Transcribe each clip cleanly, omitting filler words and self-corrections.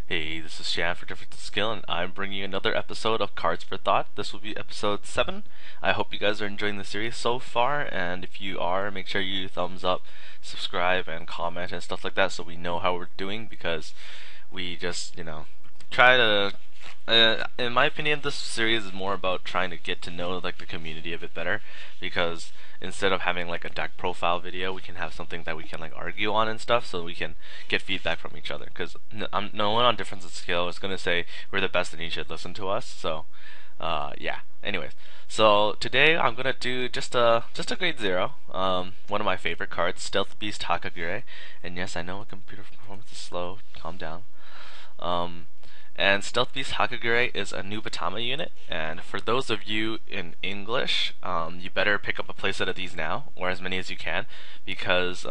Hey, this is Shan for Different Skill, and I'm bringing you another episode of Cards for Thought. This will be episode 7. I hope you guys are enjoying the series so far, and if you are, make sure you thumbs up, subscribe, and comment and stuff like that so we know how we're doing, because we just, try to in my opinion, this series is more about trying to get to know like the community a bit better, because instead of having like a deck profile video, we can have something that we can like argue on and stuff, so we can get feedback from each other. Because no one on Difference in Skill is gonna say we're the best and you should listen to us. So, yeah. Anyways, so today I'm gonna do just a grade 0. One of my favorite cards, Stealth Beast Hakagure. And yes, I know a computer performance is slow. Calm down. And Stealth Beast Hakagure is a new Batama unit, and for those of you in English, you better pick up a playset of these now, or as many as you can, because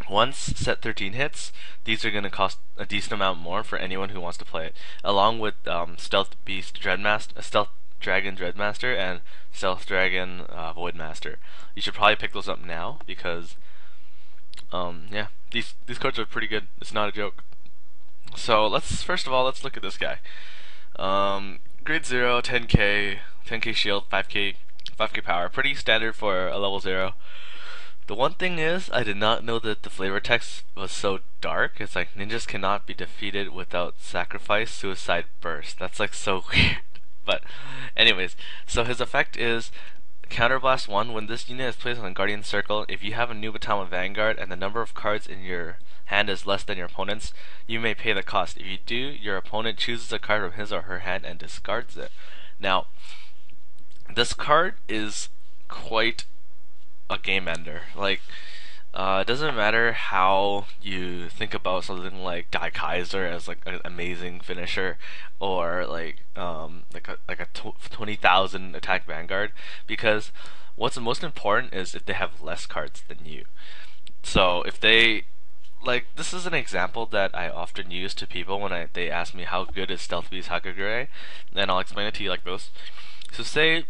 once set 13 hits, these are going to cost a decent amount more for anyone who wants to play it, along with Stealth Dragon Dreadmaster and Stealth Dragon Voidmaster. You should probably pick those up now, because yeah, these cards are pretty good. It's not a joke. So first of all let's look at this guy. Grade 0, 10k, 10k shield, 5k power. Pretty standard for a level 0. The one thing is, I did not know that the flavor text was so dark. It's like, ninjas cannot be defeated without sacrifice, suicide, burst. That's like so weird. But anyways, so his effect is Counterblast 1. When this unit is placed on the Guardian Circle, if you have a new Batama Vanguard and the number of cards in your hand is less than your opponent's, you may pay the cost. If you do, your opponent chooses a card from his or her hand and discards it. Now, this card is quite a game ender. Like, it doesn't matter how you think about something like Dai Kaiser as like an amazing finisher, or like a 20,000 attack Vanguard, because what's most important is if they have less cards than you. So if they this is an example that I often use to people when they ask me how good is Stealth Beast Hakagure, and I'll explain it to you like this. So say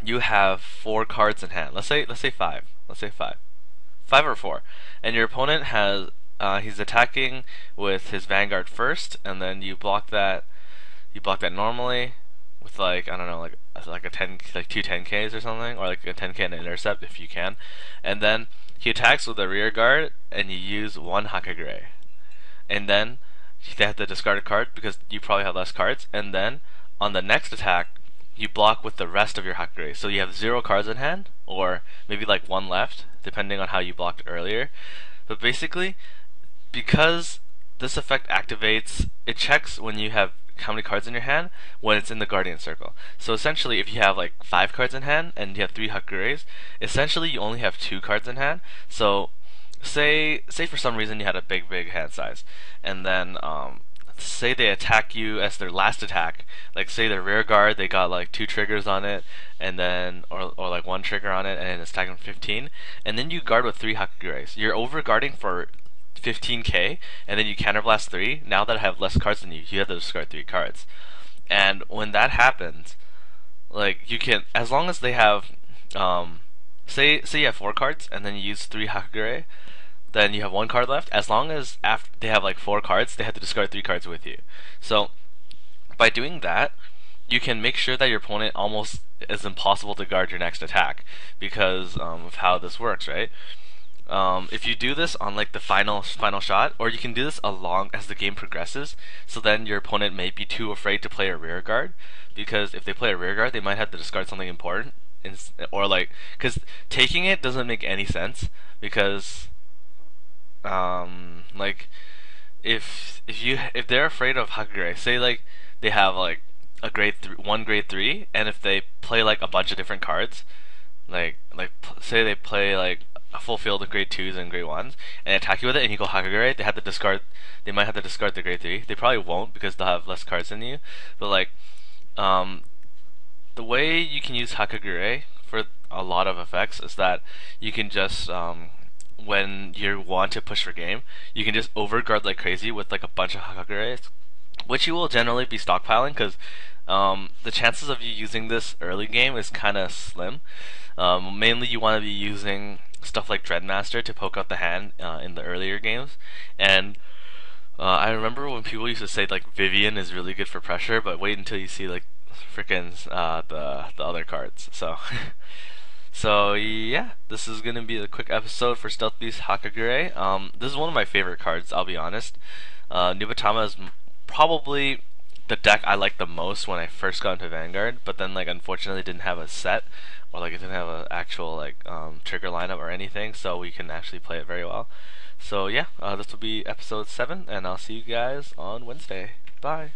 you have 4 cards in hand. Let's say 5. Let's say 5. 5 or 4. And your opponent has he's attacking with his Vanguard first, and then you block that normally with like, I don't know, like a 10, like 2 10Ks or something, or like a 10K and an intercept if you can. And then he attacks with a rear guard, and you use 1 Hakagure. And then they have to discard a card because you probably have less cards. And then on the next attack, you block with the rest of your Hakagure. So you have 0 cards in hand, or maybe like 1 left, depending on how you blocked earlier. But basically, because this effect activates, it checks when you have how many cards in your hand when it's in the Guardian Circle. So essentially, if you have like 5 cards in hand and you have 3 Hakagures, essentially you only have 2 cards in hand. So say for some reason you had a big hand size, and then say they attack you as their last attack. Like say their rear guard, they got like 2 triggers on it, and then or like 1 trigger on it, and it's attacking 15, and then you guard with 3 Hakagures. You're over guarding for 15k, and then you counterblast 3. Now that I have less cards than you, you have to discard 3 cards. And when that happens, like, you can, as long as they have say you have 4 cards and then you use 3 Hakagure, then you have 1 card left. As long as after they have like 4 cards, they have to discard 3 cards with you. So by doing that, you can make sure that your opponent almost is impossible to guard your next attack, because of how this works, right? If you do this on like the final shot, or you can do this along as the game progresses, so then your opponent may be too afraid to play a rear guard, because if they play a rear guard, they might have to discard something important, or like, because taking it doesn't make any sense, because like if they're afraid of Hakagure, say like they have like a grade 3, and if they play like a bunch of different cards, like say they play like a full field of grade 2s and grade 1s, and attack you with it, and you go Hakagure, they might have to discard the grade 3. They probably won't, because they'll have less cards than you. But like, the way you can use Hakagure for a lot of effects is that you can just when you want to push for game, you can just overguard like crazy with like a bunch of Hakagures, which you will generally be stockpiling, because the chances of you using this early game is kind of slim. Mainly you want to be using stuff like Dreadmaster to poke out the hand in the earlier games, and I remember when people used to say like Vivian is really good for pressure, but wait until you see like freaking the other cards. So so yeah, this is gonna be a quick episode for Stealth Beast Hakagure. This is one of my favorite cards. I'll be honest. Nubatama is probably the deck I liked the most when I first got into Vanguard, but then like unfortunately didn't have a set or like it didn't have an actual like trigger lineup or anything, so we can actually play it very well. So yeah, this will be episode 7, and I'll see you guys on Wednesday. Bye.